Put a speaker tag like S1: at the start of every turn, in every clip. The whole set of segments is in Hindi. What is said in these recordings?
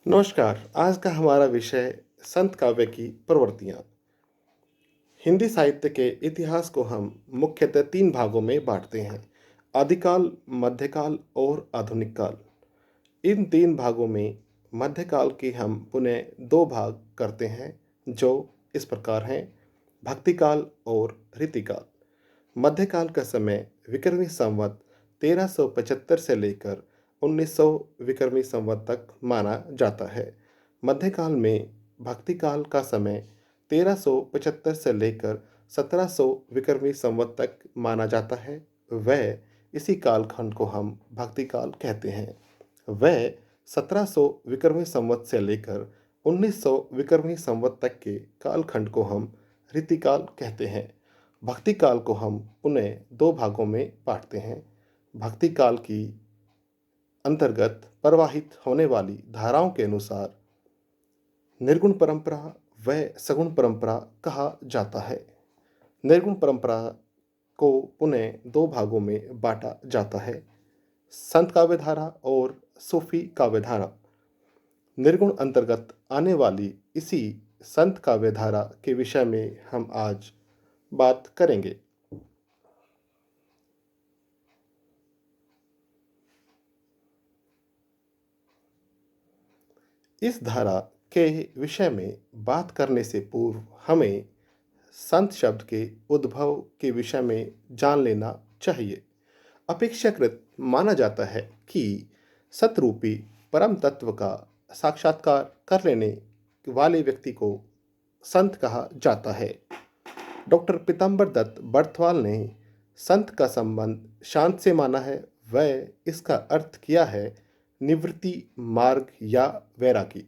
S1: नमस्कार। आज का हमारा विषय संत काव्य की प्रवृत्तियाँ। हिंदी साहित्य के इतिहास को हम मुख्यतः 3 भागों में बाँटते हैं: आदिकाल, मध्यकाल और आधुनिक काल। इन 3 भागों में मध्यकाल के हम पुनः 2 भाग करते हैं, जो इस प्रकार हैं: भक्तिकाल और रीतिकाल। मध्यकाल का समय विक्रमी संवत 1375 से लेकर 1900 विक्रमी संवत तक माना जाता है। मध्यकाल में भक्तिकाल का समय 1375 से लेकर 1700 विक्रमी संवत तक माना जाता है। वह इसी कालखंड को हम भक्तिकाल कहते हैं। वह 1700 विक्रमी संवत से लेकर 1900 विक्रमी संवत तक के कालखंड को हम रीतिकाल कहते हैं। भक्ति काल को हम पुनः 2 भागों में बाँटते हैं। भक्ति काल की अंतर्गत प्रवाहित होने वाली धाराओं के अनुसार निर्गुण परंपरा व सगुण परंपरा कहा जाता है। निर्गुण परंपरा को पुनः 2 भागों में बाँटा जाता है: संत काव्य धारा और सूफी काव्य धारा। निर्गुण अंतर्गत आने वाली इसी संत काव्य धारा के विषय में हम आज बात करेंगे। इस धारा के विषय में बात करने से पूर्व हमें संत शब्द के उद्भव के विषय में जान लेना चाहिए। अपेक्षाकृत माना जाता है कि सतरूपी परम तत्व का साक्षात्कार कर लेने वाले व्यक्ति को संत कहा जाता है। डॉक्टर पीताम्बर दत्त बर्थवाल ने संत का संबंध शांत से माना है। वह इसका अर्थ किया है निवृत्ति मार्ग या वैरागी,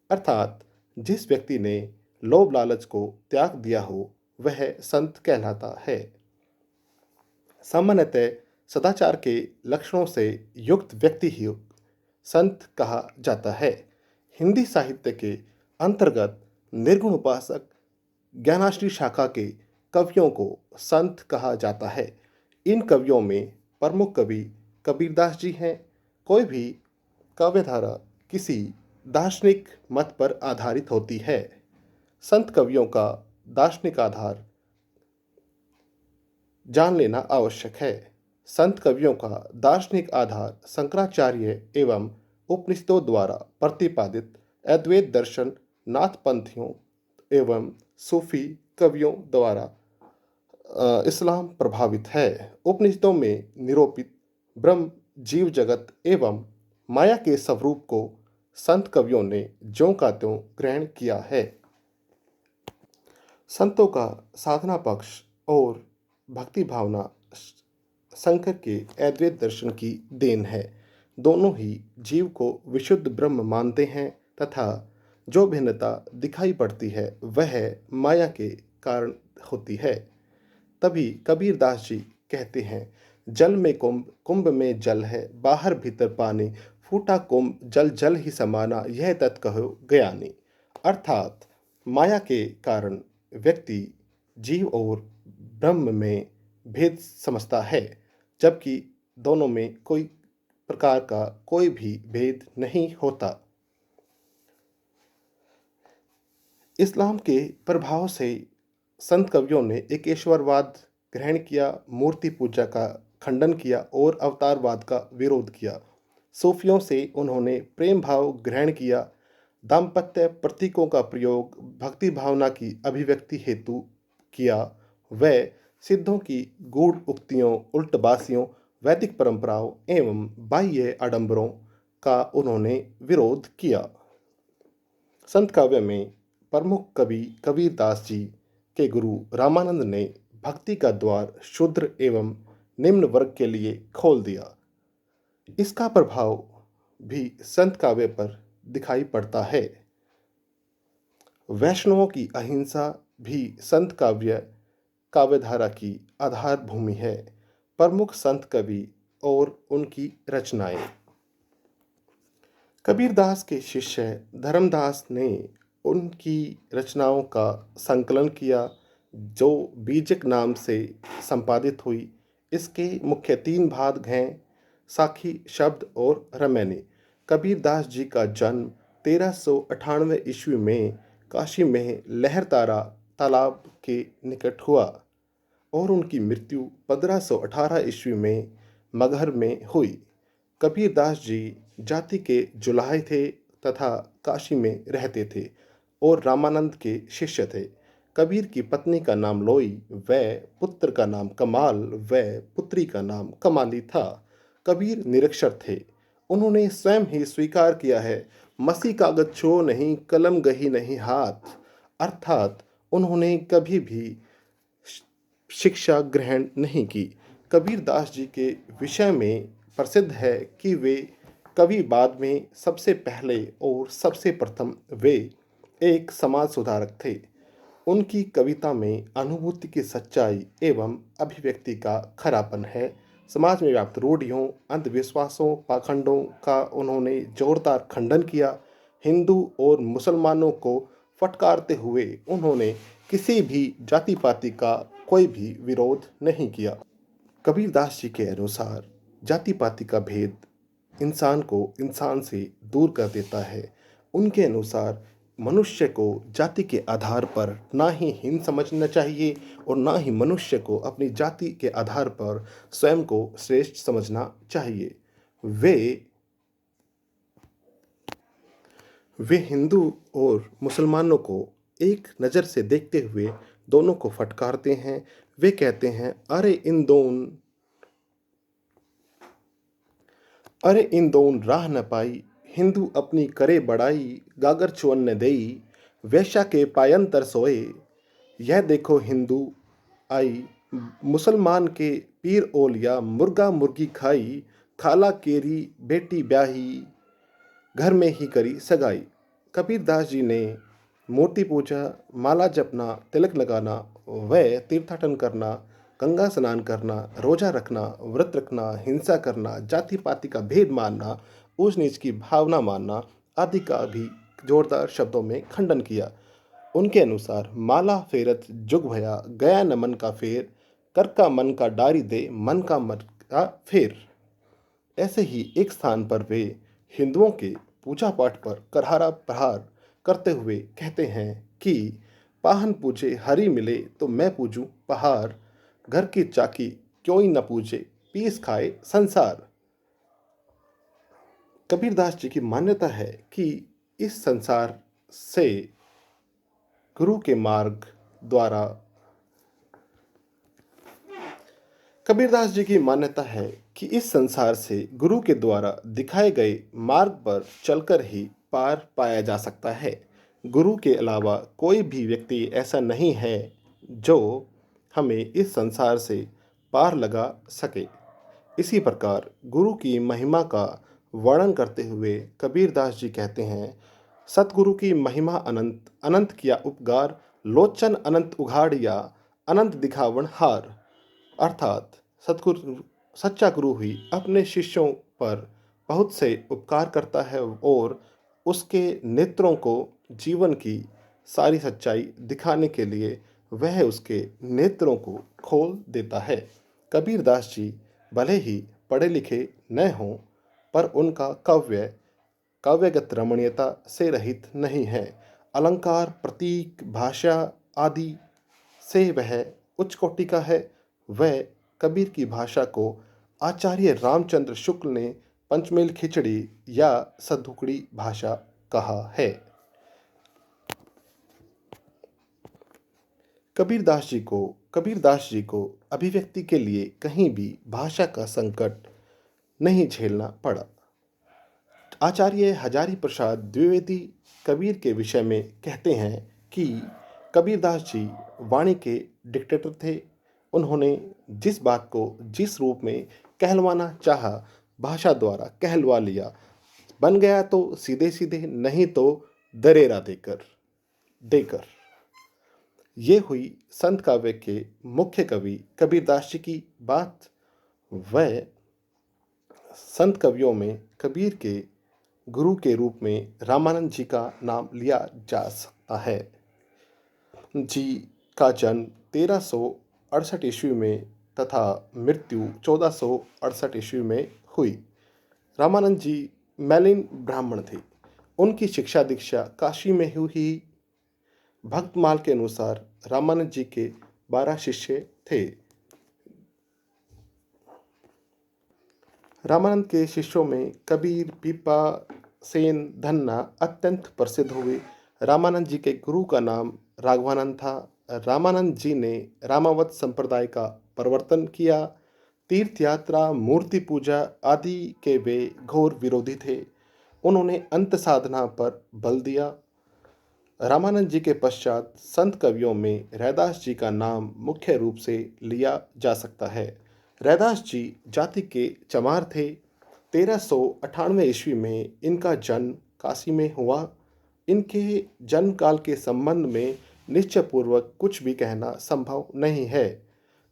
S1: अर्थात जिस व्यक्ति ने लोभ लालच को त्याग दिया हो वह संत कहलाता है। सामान्यतः सदाचार के लक्षणों से युक्त व्यक्ति ही संत कहा जाता है। हिंदी साहित्य के अंतर्गत निर्गुण उपासक ज्ञानाश्री शाखा के कवियों को संत कहा जाता है। इन कवियों में प्रमुख कवि कबीरदास जी हैं। कोई भी काव्यधारा किसी दार्शनिक मत पर आधारित होती है। संत कवियों का दार्शनिक आधार जान लेना आवश्यक है। संत कवियों का दार्शनिक आधार शंकराचार्य एवं उपनिषदों द्वारा प्रतिपादित अद्वैत दर्शन, नाथपंथियों एवं सूफी कवियों द्वारा इस्लाम प्रभावित है। उपनिषदों में निरूपित ब्रह्म, जीव जगत एवं माया के स्वरूप को संत कवियों ने ज्यों का त्यों ग्रहण किया है। संतों का साधना पक्ष और भक्ति भावना शंकर के अद्वैत दर्शन की देन है। दोनों ही जीव को विशुद्ध ब्रह्म मानते हैं तथा जो भिन्नता दिखाई पड़ती है वह माया के कारण होती है। तभी कबीरदास जी कहते हैं, जल में कुंभ, कुंभ में जल है, बाहर भीतर पानी, फूटा कुंभ जल जल ही समाना, यह तत् कहो ज्ञानी। अर्थात माया के कारण व्यक्ति जीव और ब्रह्म में भेद समझता है, जबकि दोनों में कोई प्रकार का कोई भी भेद नहीं होता। इस्लाम के प्रभाव से संत कवियों ने एकेश्वरवाद ग्रहण किया, मूर्ति पूजा का खंडन किया और अवतारवाद का विरोध किया। सूफियों से उन्होंने प्रेम भाव ग्रहण किया, दाम्पत्य प्रतीकों का प्रयोग भक्ति भावना की अभिव्यक्ति हेतु किया। वह सिद्धों की गूढ़ उक्तियों, उल्टबासियों, वैदिक परंपराओं एवं बाह्य आडंबरों का उन्होंने विरोध किया। संत काव्य में प्रमुख कवि कबीरदास जी के गुरु रामानंद ने भक्ति का द्वार शूद्र एवं निम्न वर्ग के लिए खोल दिया। इसका प्रभाव भी संत काव्य पर दिखाई पड़ता है। वैष्णवों की अहिंसा भी संत काव्यधारा की आधार भूमि है। प्रमुख संत कवि और उनकी रचनाएं। कबीरदास के शिष्य धर्मदास ने उनकी रचनाओं का संकलन किया, जो बीजक नाम से संपादित हुई। इसके मुख्य 3 भाग हैं: साखी, शब्द और रमैनी। कबीरदास जी का जन्म 1398 ईस्वी में काशी में लहरतारा तालाब के निकट हुआ और उनकी मृत्यु 1518 ईस्वी में मगहर में हुई। कबीरदास जी जाति के जुलाहे थे तथा काशी में रहते थे और रामानंद के शिष्य थे। कबीर की पत्नी का नाम लोई व पुत्र का नाम कमाल व पुत्री का नाम कमाली था। कबीर निरक्षर थे। उन्होंने स्वयं ही स्वीकार किया है, मसी कागज छो नहीं कलम गही नहीं हाथ, अर्थात उन्होंने कभी भी शिक्षा ग्रहण नहीं की। कबीरदास जी के विषय में प्रसिद्ध है कि वे कवि बाद में सबसे पहले और सबसे प्रथम वे एक समाज सुधारक थे। उनकी कविता में अनुभूति की सच्चाई एवं अभिव्यक्ति का खरापन है। समाज में व्याप्त रूढ़ियों, अंधविश्वासों, पाखंडों का उन्होंने जोरदार खंडन किया। हिंदू और मुसलमानों को फटकारते हुए उन्होंने किसी भी जाति पाति का कोई भी विरोध नहीं किया। कबीरदास जी के अनुसार जाति पाति का भेद इंसान को इंसान से दूर कर देता है। उनके अनुसार मनुष्य को जाति के आधार पर ना ही हीन समझना चाहिए और ना ही मनुष्य को अपनी जाति के आधार पर स्वयं को श्रेष्ठ समझना चाहिए। वे हिंदू और मुसलमानों को एक नज़र से देखते हुए दोनों को फटकारते हैं। वे कहते हैं, अरे इन दोन राह न पाई, हिंदू अपनी करे बड़ाई, गागर चुअन न देई, वैश्या के पायंतर सोए, यह देखो हिंदू आई, मुसलमान के पीर ओलिया, मुर्गा मुर्गी खाई, खाला केरी बेटी ब्याही, घर में ही करी सगाई। कबीरदास जी ने मूर्ति पूजा, माला जपना, तिलक लगाना व तीर्थाटन करना, गंगा स्नान करना, रोजा रखना, व्रत रखना, हिंसा करना, जाति पाति का भेद मानना, ऊंच नीच की भावना मानना आदि का भी जोरदार शब्दों में खंडन किया। उनके अनुसार माला फेरत जुग भया, गया न मन का फेर, कर का मन का डारी दे, मन का मन का फेर। ऐसे ही एक स्थान पर वे हिंदुओं के पूजा पाठ पर करारा प्रहार करते हुए कहते हैं कि पाहन पूजे हरि मिले तो मैं पूजूं पहाड़, घर की चाकी क्यों ही न पूजे, पीस खाए संसार। कबीरदास जी की मान्यता है कि इस संसार से गुरु के मार्ग द्वारा कबीरदास जी की मान्यता है कि इस संसार से गुरु के द्वारा दिखाए गए मार्ग पर चलकर ही पार पाया जा सकता है। गुरु के अलावा कोई भी व्यक्ति ऐसा नहीं है जो हमें इस संसार से पार लगा सके। इसी प्रकार गुरु की महिमा का वर्णन करते हुए कबीरदास जी कहते हैं, सतगुरु की महिमा अनंत, अनंत किया उपकार, लोचन अनंत उघाड़िया, अनंत दिखावन हार। अर्थात सतगुरु सच्चा गुरु ही अपने शिष्यों पर बहुत से उपकार करता है और उसके नेत्रों को जीवन की सारी सच्चाई दिखाने के लिए वह उसके नेत्रों को खोल देता है। कबीरदास जी भले ही पढ़े लिखे न हों पर उनका काव्यगत रमणीयता से रहित नहीं है। अलंकार, प्रतीक, भाषा आदि से वह उच्च कोटि का है। वह कबीर की भाषा को आचार्य रामचंद्र शुक्ल ने पंचमेल खिचड़ी या सदुकड़ी भाषा कहा है। कबीरदास जी को अभिव्यक्ति के लिए कहीं भी भाषा का संकट नहीं झेलना पड़ा। आचार्य हजारी प्रसाद द्विवेदी कबीर के विषय में कहते हैं कि कबीरदास जी वाणी के डिक्टेटर थे। उन्होंने जिस बात को जिस रूप में कहलवाना चाहा भाषा द्वारा कहलवा लिया। बन गया तो सीधे सीधे, नहीं तो दरेरा देकर। ये हुई संत काव्य के मुख्य कवि कबीरदास जी की बात। वह संत कवियों में कबीर के गुरु के रूप में रामानंद जी का नाम लिया जा सकता है। जी का जन्म 1368 ईस्वी में तथा मृत्यु 1468 ईस्वी में हुई। रामानंद जी मैलिन ब्राह्मण थे। उनकी शिक्षा दीक्षा काशी में हुई। भक्तमाल के अनुसार रामानंद जी के 12 शिष्य थे। रामानंद के शिष्यों में कबीर, पीपा, सेन, धन्ना अत्यंत प्रसिद्ध हुए। रामानंद जी के गुरु का नाम राघवानंद था। रामानंद जी ने रामावत संप्रदाय का प्रवर्तन किया। तीर्थ यात्रा, मूर्ति पूजा आदि के वे घोर विरोधी थे। उन्होंने अंत साधना पर बल दिया। रामानंद जी के पश्चात संत कवियों में रैदास जी का नाम मुख्य रूप से लिया जा सकता है। रैदास जी जाति के चमार थे। 1398 ईस्वी में इनका जन्म काशी में हुआ। इनके जन्म काल के संबंध में निश्चयपूर्वक कुछ भी कहना संभव नहीं है।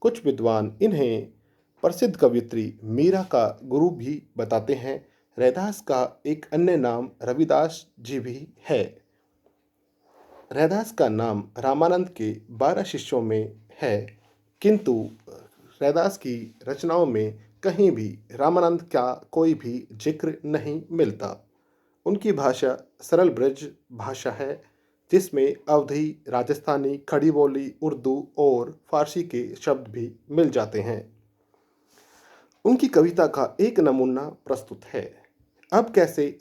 S1: कुछ विद्वान इन्हें प्रसिद्ध कवयित्री मीरा का गुरु भी बताते हैं। रैदास का एक अन्य नाम रविदास जी भी है। रैदास का नाम रामानंद के 12 शिष्यों में है, किंतु रैदास की रचनाओं में कहीं भी रामानंद का कोई भी जिक्र नहीं मिलता। उनकी भाषा सरल ब्रज भाषा है, जिसमें अवधी, राजस्थानी, खड़ी बोली, उर्दू और फारसी के शब्द भी मिल जाते हैं। उनकी कविता का एक नमूना प्रस्तुत है। अब कैसे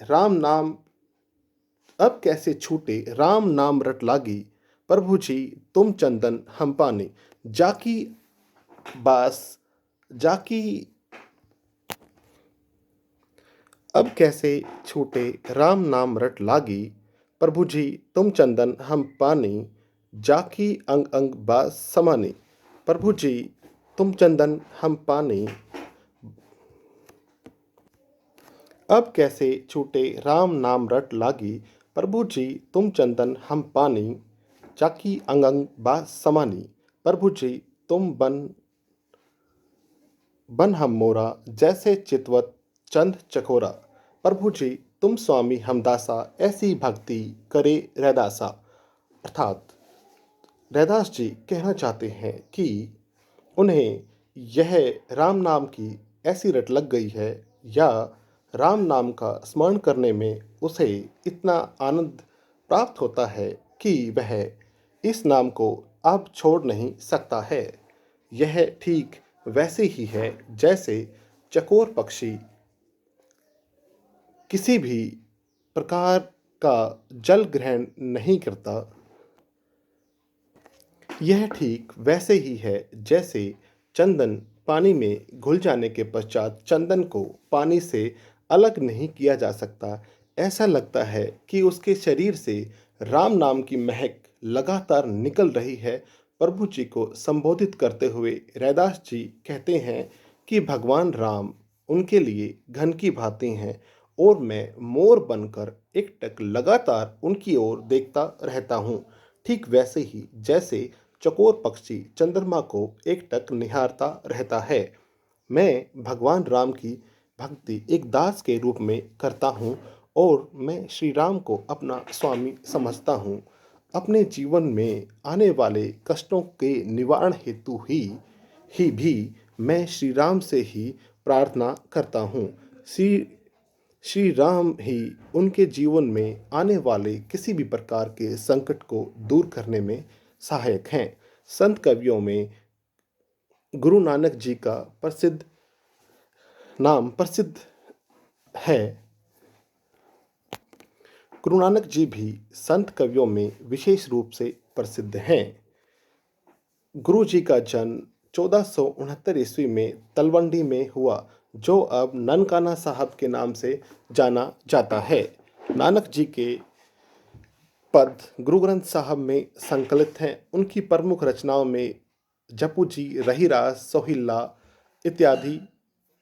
S1: छूटे राम नाम रट लागी, प्रभु जी तुम चंदन हम पानी। जाकी बास जाकी अब कैसे छूटे राम नाम रट लागी, प्रभु जी तुम चंदन हम पानी। जाकी अंग अंग बास समानी, प्रभु जी तुम चंदन हम पानी। अब कैसे छूटे राम नाम रट लागी, प्रभु जी तुम चंदन हम पानी। जाकी अंग अंग बास समानी, प्रभु जी तुम बन बन हम मोरा। जैसे चितवत चंद चकोरा, प्रभु जी तुम स्वामी हम दासा। ऐसी भक्ति करे रैदासा। अर्थात रैदास जी कहना चाहते हैं कि उन्हें यह राम नाम की ऐसी रट लग गई है, या राम नाम का स्मरण करने में उसे इतना आनंद प्राप्त होता है कि वह इस नाम को अब छोड़ नहीं सकता है। यह ठीक वैसे ही है जैसे चकोर पक्षी किसी भी प्रकार का जल ग्रहण नहीं करता। यह ठीक वैसे ही है जैसे चंदन पानी में घुल जाने के पश्चात चंदन को पानी से अलग नहीं किया जा सकता। ऐसा लगता है कि उसके शरीर से राम नाम की महक लगातार निकल रही है। प्रभु जी को संबोधित करते हुए रैदास जी कहते हैं कि भगवान राम उनके लिए घन की भांति हैं और मैं मोर बनकर एकटक लगातार उनकी ओर देखता रहता हूँ। ठीक वैसे ही जैसे चकोर पक्षी चंद्रमा को एकटक निहारता रहता है, मैं भगवान राम की भक्ति एक दास के रूप में करता हूँ और मैं श्री राम को अपना स्वामी समझता हूँ। अपने जीवन में आने वाले कष्टों के निवारण हेतु ही भी मैं श्री राम से ही प्रार्थना करता हूँ। श्री राम ही उनके जीवन में आने वाले किसी भी प्रकार के संकट को दूर करने में सहायक हैं। संत कवियों में गुरु नानक जी का नाम प्रसिद्ध है। गुरु नानक जी भी संत कवियों में विशेष रूप से प्रसिद्ध हैं। गुरु जी का जन्म 1469 ईस्वी में तलवंडी में हुआ, जो अब ननकाना साहब के नाम से जाना जाता है। नानक जी के पद गुरु ग्रंथ साहब में संकलित हैं। उनकी प्रमुख रचनाओं में जपू जी, रहीरास, सोहिला इत्यादि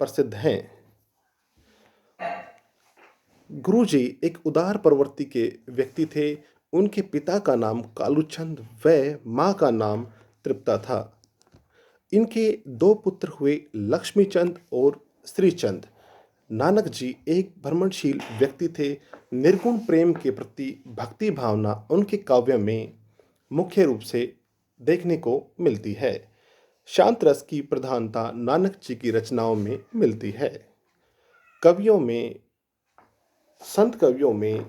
S1: प्रसिद्ध हैं। गुरु जी एक उदार प्रवृत्ति के व्यक्ति थे। उनके पिता का नाम कालूचंद व माँ का नाम तृप्ता था। इनके 2 पुत्र हुए, लक्ष्मीचंद और श्रीचंद। नानक जी एक भ्रमणशील व्यक्ति थे। निर्गुण प्रेम के प्रति भक्ति भावना उनके काव्य में मुख्य रूप से देखने को मिलती है। शांत रस की प्रधानता नानक जी की रचनाओं में मिलती है। संत कवियों में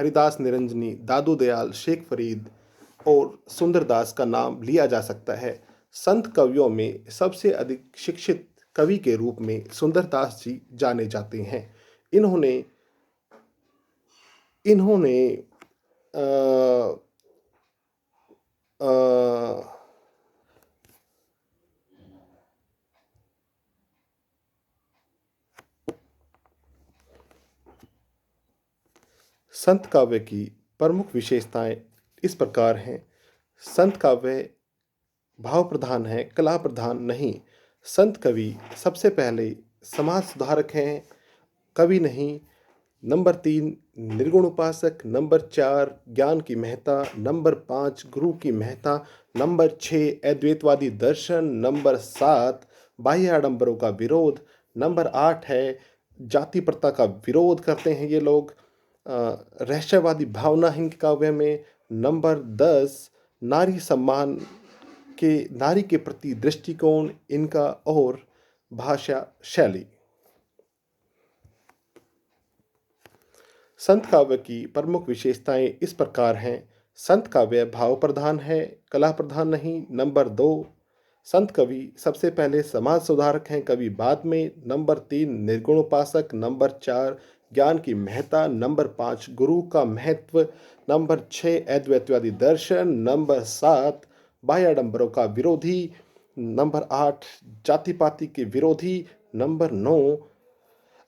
S1: हरिदास निरंजनी, दादू दयाल, शेख फरीद और सुंदरदास का नाम लिया जा सकता है। संत कवियों में सबसे अधिक शिक्षित कवि के रूप में सुंदरदास जी जाने जाते हैं। इन्होंने इन्होंने अ, अ, संत काव्य की प्रमुख विशेषताएं इस प्रकार हैं। संत काव्य भाव प्रधान है, कला प्रधान नहीं। संत कवि सबसे पहले समाज सुधारक हैं, कवि नहीं। नंबर 3 निर्गुण उपासक, नंबर 4 ज्ञान की महत्ता, नंबर 5 गुरु की महत्ता, नंबर 6 अद्वैतवादी दर्शन, नंबर 7 बाह्य आडंबरों का विरोध, नंबर 8 है जाति प्रथा का विरोध करते हैं ये लोग। रहस्यवादी भावना है इनके काव्य में। नंबर 10 नारी सम्मान के नारी के प्रति दृष्टिकोण इनका और भाषा शैली। संत काव्य की प्रमुख विशेषताएं इस प्रकार हैं। संत काव्य भाव प्रधान है, कला प्रधान नहीं। नंबर 2 संत कवि सबसे पहले समाज सुधारक हैं, कवि बाद में। नंबर 3 निर्गुण उपासक, नंबर 4 ज्ञान की महत्ता, नंबर 5 गुरु का महत्व, नंबर 6 अद्वैतवादी दर्शन, नंबर 7 बाह्य आडंबरों का विरोधी, नंबर 8 जाति पाति के विरोधी, नंबर 9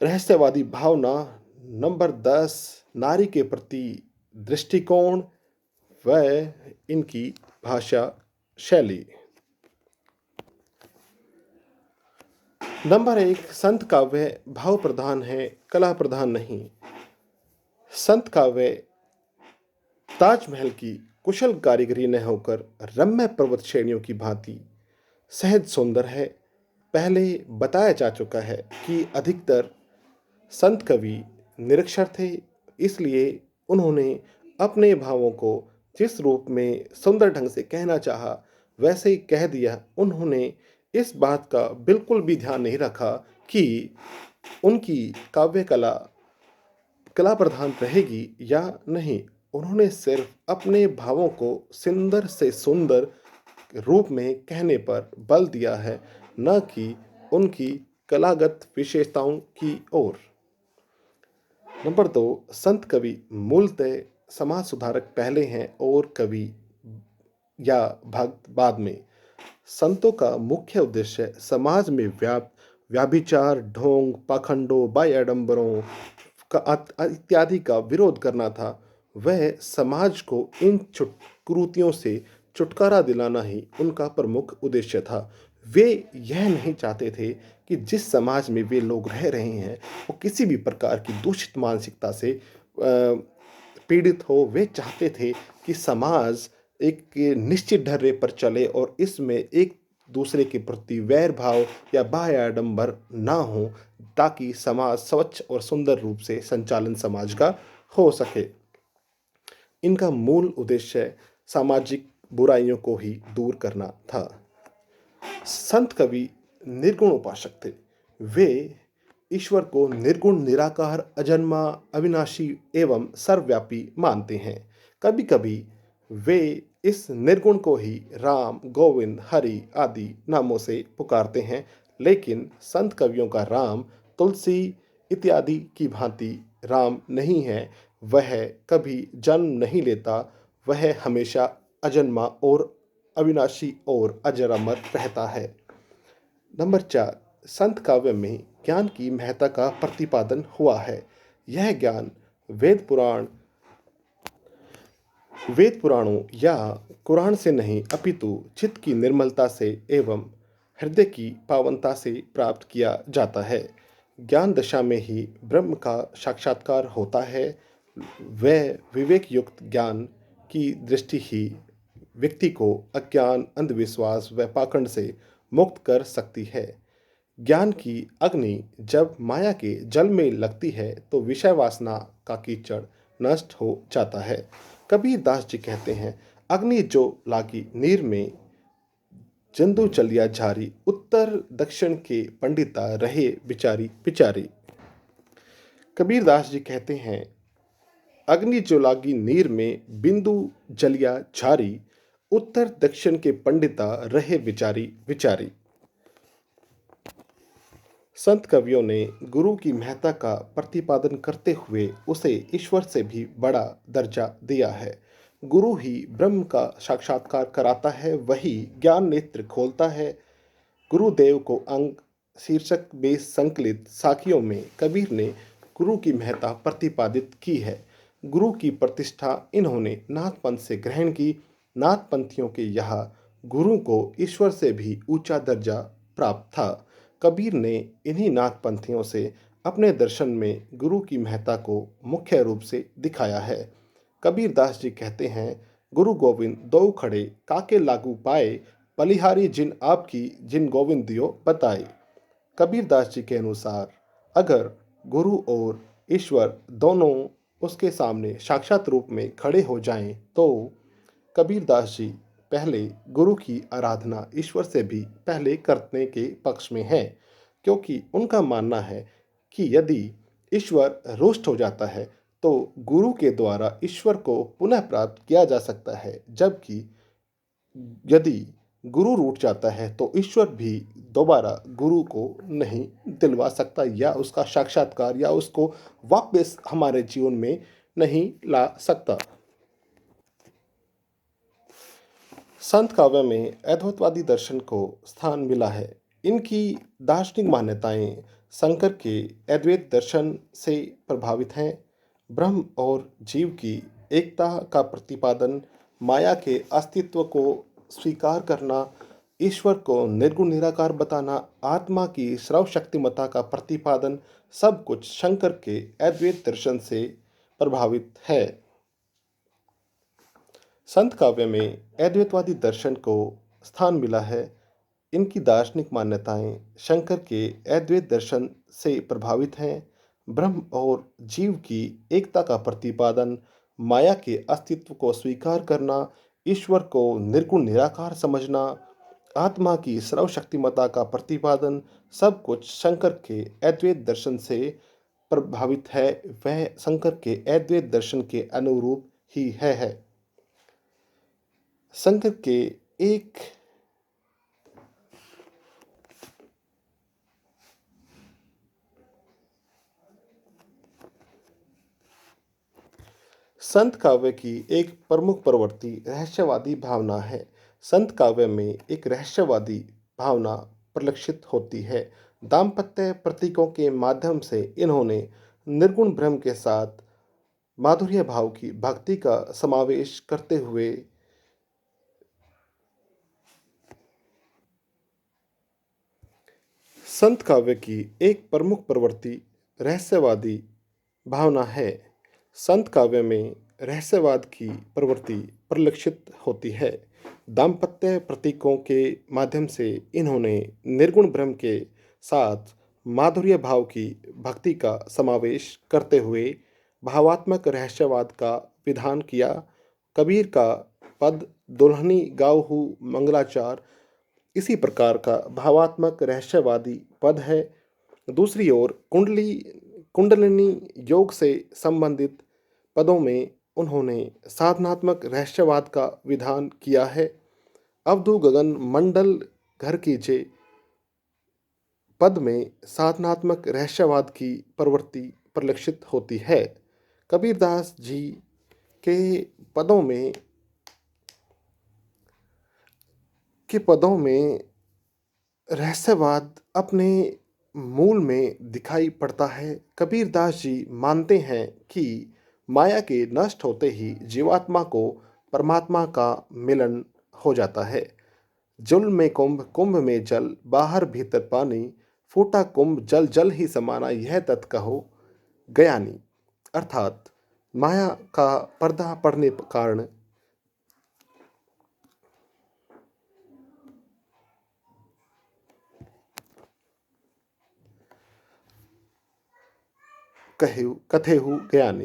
S1: रहस्यवादी भावना, नंबर 10 नारी के प्रति दृष्टिकोण व इनकी भाषा शैली। नंबर 1 संत काव्य भाव प्रधान है, कला प्रधान नहीं। संत काव्य ताजमहल की कुशल कारीगरी न होकर रम्य पर्वत श्रेणियों की भांति सहज सुंदर है। पहले बताया जा चुका है कि अधिकतर संत कवि निरक्षर थे, इसलिए उन्होंने अपने भावों को जिस रूप में सुंदर ढंग से कहना चाहा वैसे ही कह दिया। उन्होंने इस बात का बिल्कुल भी ध्यान नहीं रखा कि उनकी काव्य कला कला प्रधान रहेगी या नहीं। उन्होंने सिर्फ अपने भावों को सुंदर से सुंदर रूप में कहने पर बल दिया है, न कि उनकी कलागत विशेषताओं की ओर। नंबर 2 संत कवि मूलतः समाज सुधारक पहले हैं और कवि या भक्त बाद में। संतों का मुख्य उद्देश्य समाज में व्याभिचार, ढोंग, पाखंडों, बाह्य आडंबरों इत्यादि का विरोध करना था। वह समाज को इन कुरीतियों से छुटकारा दिलाना ही उनका प्रमुख उद्देश्य था। वे यह नहीं चाहते थे कि जिस समाज में वे लोग रह रहे हैं वो किसी भी प्रकार की दूषित मानसिकता से पीड़ित हो। वे चाहते थे कि समाज एक निश्चित ढर्रे पर चले और इसमें एक दूसरे के प्रति वैर भाव या बाह्य आडंबर ना हो, ताकि समाज स्वच्छ और सुंदर रूप से संचालन समाज का हो सके। इनका मूल उद्देश्य सामाजिक बुराइयों को ही दूर करना था। संत कवि निर्गुण उपासक थे। वे ईश्वर को निर्गुण, निराकार, अजन्मा, अविनाशी एवं सर्वव्यापी मानते हैं। कभी कभी वे इस निर्गुण को ही राम, गोविंद, हरि आदि नामों से पुकारते हैं, लेकिन संत कवियों का राम तुलसी इत्यादि की भांति राम नहीं है। वह कभी जन्म नहीं लेता, वह हमेशा अजन्मा और अविनाशी और अजर अमर रहता है। नंबर 4 संत काव्य में ज्ञान की महत्ता का प्रतिपादन हुआ है। यह ज्ञान वेद पुराणों या कुरान से नहीं, अपितु चित्त की निर्मलता से एवं हृदय की पावनता से प्राप्त किया जाता है। ज्ञान दशा में ही ब्रह्म का साक्षात्कार होता है। वह विवेक युक्त ज्ञान की दृष्टि ही व्यक्ति को अज्ञान, अंधविश्वास व पाखंड से मुक्त कर सकती है। ज्ञान की अग्नि जब माया के जल में लगती है तो विषय वासना का कीचड़ नष्ट हो जाता है। कबीर दास जी कहते हैं, अग्नि जो लागी नीर में, जंदू चलिया झारी, उत्तर दक्षिण के पंडिता रहे बिचारी बिचारी। कबीर दास जी कहते हैं अग्नि जो लागी नीर में बिंदु जलिया झारी, उत्तर दक्षिण के पंडिता रहे विचारी विचारी। संत कवियों ने गुरु की महत्ता का प्रतिपादन करते हुए उसे ईश्वर से भी बड़ा दर्जा दिया है। गुरु ही ब्रह्म का साक्षात्कार कराता है, वही ज्ञान नेत्र खोलता है। गुरुदेव को अंग शीर्षक में संकलित साखियों में कबीर ने गुरु की महत्ता प्रतिपादित की है। गुरु की प्रतिष्ठा इन्होंने नाथपंथ से ग्रहण की। नाथपंथियों के यहाँ गुरु को ईश्वर से भी ऊंचा दर्जा प्राप्त था। कबीर ने इन्हीं नाथपंथियों से अपने दर्शन में गुरु की महत्ता को मुख्य रूप से दिखाया है। कबीर दास जी कहते हैं, गुरु गोविंद दो खड़े काके लागू पाए, बलिहारी जिन आपकी जिन गोविंद दियो बताए। कबीर दास जी के अनुसार अगर गुरु और ईश्वर दोनों उसके सामने साक्षात रूप में खड़े हो जाएं तो कबीर दास जी पहले गुरु की आराधना ईश्वर से भी पहले करने के पक्ष में है, क्योंकि उनका मानना है कि यदि ईश्वर रुष्ट हो जाता है तो गुरु के द्वारा ईश्वर को पुनः प्राप्त किया जा सकता है, जबकि यदि गुरु रूठ जाता है तो ईश्वर भी दोबारा गुरु को नहीं दिलवा सकता या उसका साक्षात्कार या उसको वापस हमारे जीवन में नहीं ला सकता। संत काव्य में अद्वैतवादी दर्शन को स्थान मिला है। इनकी दार्शनिक मान्यताएं शंकर के अद्वैत दर्शन से प्रभावित हैं। ब्रह्म और जीव की एकता का प्रतिपादन, माया के अस्तित्व को स्वीकार करना, ईश्वर को निर्गुण निराकार बताना, आत्मा की सर्वशक्तिमत्ता का प्रतिपादन, सब कुछ शंकर के अद्वैत दर्शन से प्रभावित है। संत काव्य में अद्वैतवादी दर्शन को स्थान मिला है। इनकी दार्शनिक मान्यताएं शंकर के अद्वैत दर्शन से प्रभावित हैं। ब्रह्म और जीव की एकता का प्रतिपादन, माया के अस्तित्व को स्वीकार करना, ईश्वर को निर्गुण निराकार समझना, आत्मा की सर्वशक्तिमत्ता का प्रतिपादन, सब कुछ शंकर के अद्वैत दर्शन से प्रभावित है। वह शंकर के अद्वैत दर्शन के अनुरूप ही है। शंकर के एक संत काव्य की एक प्रमुख प्रवृत्ति रहस्यवादी भावना है। संत काव्य में एक रहस्यवादी भावना परिलक्षित होती है। दाम्पत्य प्रतीकों के माध्यम से इन्होंने निर्गुण ब्रह्म के साथ माधुर्य भाव की भक्ति का समावेश करते हुए संत काव्य की एक प्रमुख प्रवृत्ति रहस्यवादी भावना है। संत काव्य में रहस्यवाद की प्रवृत्ति परिलक्षित होती है। दाम्पत्य प्रतीकों के माध्यम से इन्होंने निर्गुण ब्रह्म के साथ माधुर्य भाव की भक्ति का समावेश करते हुए भावात्मक रहस्यवाद का विधान किया। कबीर का पद दुल्हनी गाओ मंगलाचार इसी प्रकार का भावात्मक रहस्यवादी पद है। दूसरी ओर कुंडलिनी योग से संबंधित पदों में उन्होंने साधनात्मक रहस्यवाद का विधान किया है। अवधु गगन मंडल घर कीजे पद में साधनात्मक रहस्यवाद की प्रवृत्ति परिलक्षित होती है। कबीरदास जी के पदों में रहस्यवाद अपने मूल में दिखाई पड़ता है। कबीरदास जी मानते हैं कि माया के नष्ट होते ही जीवात्मा को परमात्मा का मिलन हो जाता है। जल में कुंभ, कुंभ में जल, बाहर भीतर पानी, फूटा कुंभ जल जल ही समाना, यह तत् कहो गयानी। अर्थात माया का पर्दा पड़ने के कारण कथेहु ज्ञानी,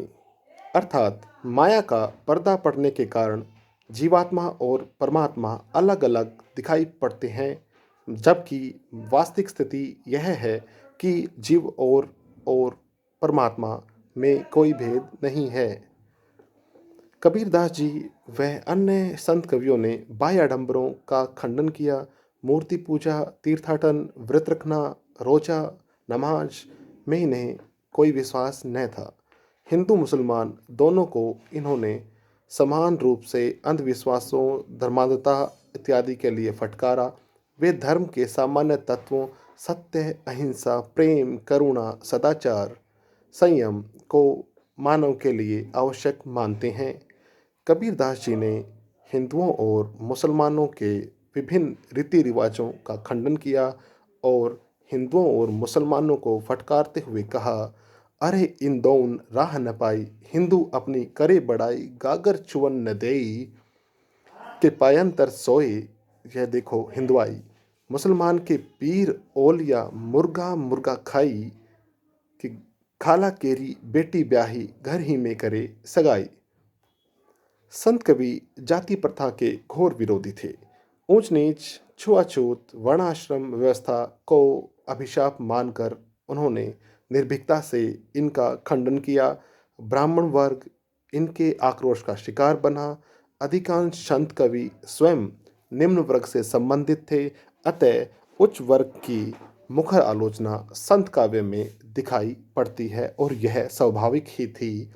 S1: अर्थात माया का पर्दा पड़ने के कारण जीवात्मा और परमात्मा अलग अलग दिखाई पड़ते हैं, जबकि वास्तविक स्थिति यह है कि जीव और परमात्मा में कोई भेद नहीं है। कबीरदास जी व अन्य संत कवियों ने बाह्य आडंबरों का खंडन किया। मूर्ति पूजा, तीर्थाटन, व्रत रखना, रोजा, नमाज में इन्हें कोई विश्वास न था। हिंदू मुसलमान दोनों को इन्होंने समान रूप से अंधविश्वासों, धर्मांधता इत्यादि के लिए फटकारा। वे धर्म के सामान्य तत्वों सत्य, अहिंसा, प्रेम, करुणा, सदाचार, संयम को मानव के लिए आवश्यक मानते हैं। कबीरदास जी ने हिंदुओं और मुसलमानों के विभिन्न रीति रिवाजों का खंडन किया और हिंदुओं और मुसलमानों को फटकारते हुए कहा, अरे इन दोन राह न पाई, हिंदू अपनी करे बड़ाई, गागर चुवन न देई, के पायंतर सोए। यह देखो हिंदुआई, मुसलमान के पीर ओलिया मुर्गा मुर्गा खाई, कि खाला केरी बेटी ब्याही, घर ही में करे सगाई। संत कवि जाति प्रथा के घोर विरोधी थे। ऊंच नीच, छुआछूत, वर्णाश्रम व्यवस्था को अभिशाप मानकर उन्होंने निर्भीकता से इनका खंडन किया। ब्राह्मण वर्ग इनके आक्रोश का शिकार बना। अधिकांश संत कवि स्वयं निम्न वर्ग से संबंधित थे, अतः उच्च वर्ग की मुखर आलोचना संत काव्य में दिखाई पड़ती है और यह स्वाभाविक ही थी।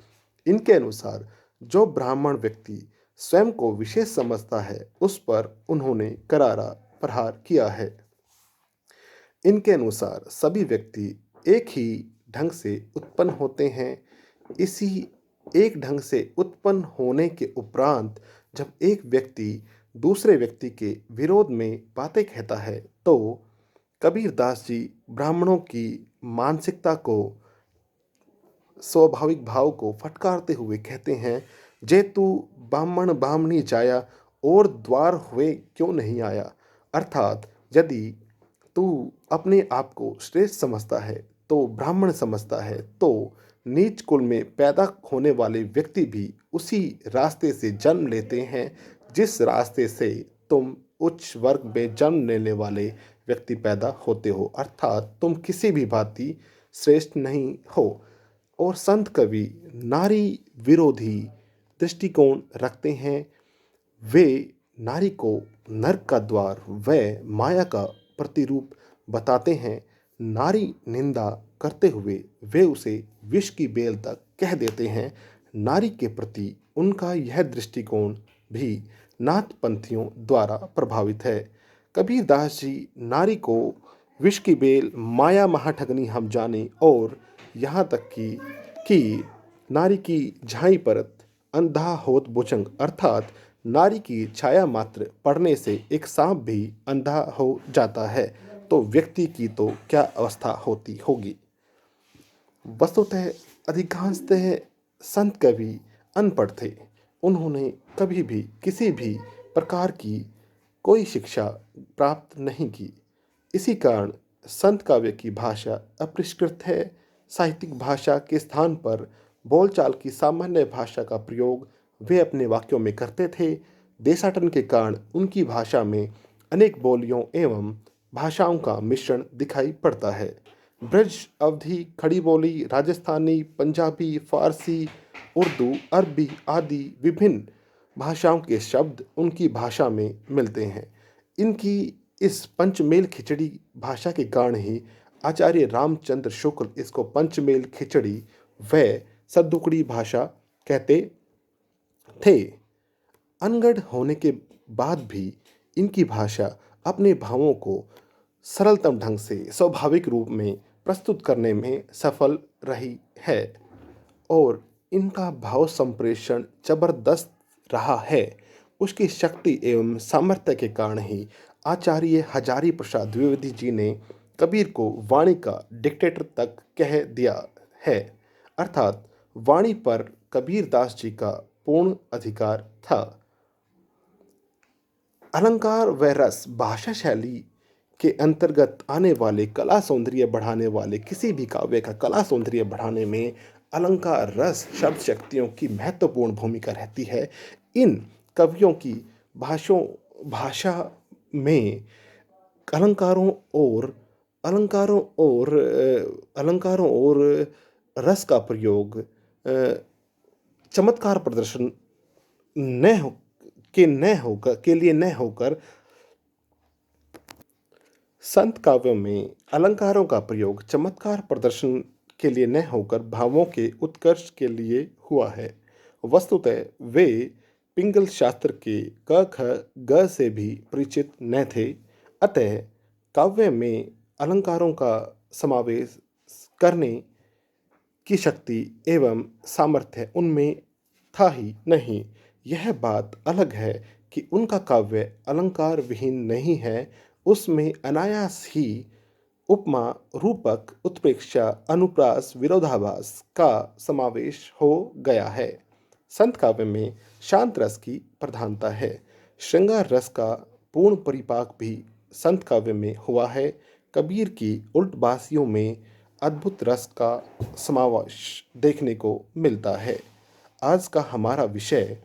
S1: इनके अनुसार जो ब्राह्मण व्यक्ति स्वयं को विशेष समझता है, उस पर उन्होंने करारा प्रहार किया है। इनके अनुसार सभी व्यक्ति एक ही ढंग से उत्पन्न होते हैं। इसी एक ढंग से उत्पन्न होने के उपरांत जब एक व्यक्ति दूसरे व्यक्ति के विरोध में बातें कहता है, तो कबीरदास जी ब्राह्मणों की मानसिकता को, स्वाभाविक भाव को फटकारते हुए कहते हैं, जे तू ब्राह्मण ब्राह्मणी जाया, और द्वार हुए क्यों नहीं आया। अर्थात यदि तू अपने आप को श्रेष्ठ समझता है, तो ब्राह्मण समझता है, तो नीच कुल में पैदा होने वाले व्यक्ति भी उसी रास्ते से जन्म लेते हैं जिस रास्ते से तुम उच्च वर्ग में जन्म लेने वाले व्यक्ति पैदा होते हो। अर्थात तुम किसी भी भांति श्रेष्ठ नहीं हो। और संत कवि नारी विरोधी दृष्टिकोण रखते हैं। वे नारी को नरक का द्वार व माया का प्रतिरूप बताते हैं। नारी निंदा करते हुए वे उसे विष की बेल तक कह देते हैं। नारी के प्रति उनका यह दृष्टिकोण भी नाथपंथियों द्वारा प्रभावित है। कबीरदास जी नारी को विष की बेल, माया महाठगनी हम जाने, और यहाँ तक कि नारी की झाई परत अंधा होत भुजंग, अर्थात नारी की छाया मात्र पड़ने से एक सांप भी अंधा हो जाता है, तो व्यक्ति की तो क्या अवस्था होती होगी। वस्तुतः अधिकांशतः संत कवि अनपढ़ थे। उन्होंने कभी भी किसी भी प्रकार की कोई शिक्षा प्राप्त नहीं की। इसी कारण संत काव्य की भाषा अपरिष्कृत है। साहित्यिक भाषा के स्थान पर बोलचाल की सामान्य भाषा का प्रयोग वे अपने वाक्यों में करते थे। देशाटन के कारण उनकी भाषा में अनेक बोलियों एवं भाषाओं का मिश्रण दिखाई पड़ता है। ब्रज, अवधी, खड़ी बोली, राजस्थानी, पंजाबी, फारसी, उर्दू, अरबी आदि विभिन्न भाषाओं के शब्द उनकी भाषा में मिलते हैं। इनकी इस पंचमेल खिचड़ी भाषा के कारण ही आचार्य रामचंद्र शुक्ल इसको पंचमेल खिचड़ी व सद्दुकड़ी भाषा कहते थे। अनगढ़ होने के बाद भी इनकी भाषा अपने भावों को सरलतम ढंग से स्वाभाविक रूप में प्रस्तुत करने में सफल रही है और इनका भाव संप्रेषण जबरदस्त रहा है। उसकी शक्ति एवं सामर्थ्य के कारण ही आचार्य हजारी प्रसाद द्विवेदी जी ने कबीर को वाणी का डिक्टेटर तक कह दिया है। अर्थात वाणी पर कबीरदास जी का पूर्ण अधिकार था। अलंकार व रस भाषा शैली के अंतर्गत आने वाले, कला सौंदर्य बढ़ाने वाले किसी भी काव्य का कला सौंदर्य बढ़ाने में अलंकार, रस, शब्द शक्तियों की महत्वपूर्ण भूमिका रहती है। इन कवियों की भाषा में अलंकारों और अलंकारों और रस का प्रयोग चमत्कार प्रदर्शन न हो के लिए न होकर संत काव्यों में अलंकारों का प्रयोग चमत्कार प्रदर्शन के लिए न होकर भावों के उत्कर्ष के लिए हुआ है। वस्तुतः वे पिंगल शास्त्र के क ख ग से भी परिचित न थे। अतः काव्य में अलंकारों का समावेश करने की शक्ति एवं सामर्थ्य उनमें था ही नहीं। यह बात अलग है कि उनका काव्य अलंकार विहीन नहीं है, उसमें अनायास ही उपमा, रूपक, उत्प्रेक्षा, अनुप्रास, विरोधाभास का समावेश हो गया है। संत काव्य में शांत रस की प्रधानता है। श्रृंगार रस का पूर्ण परिपाक भी संत काव्य में हुआ है। कबीर की उल्टबासियों में अद्भुत रस का समावेश देखने को मिलता है। आज का हमारा विषय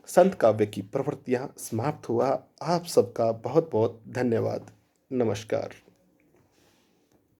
S1: संत काव्य की प्रवृत्तियाँ समाप्त हुआ। आप सबका बहुत बहुत धन्यवाद। नमस्कार।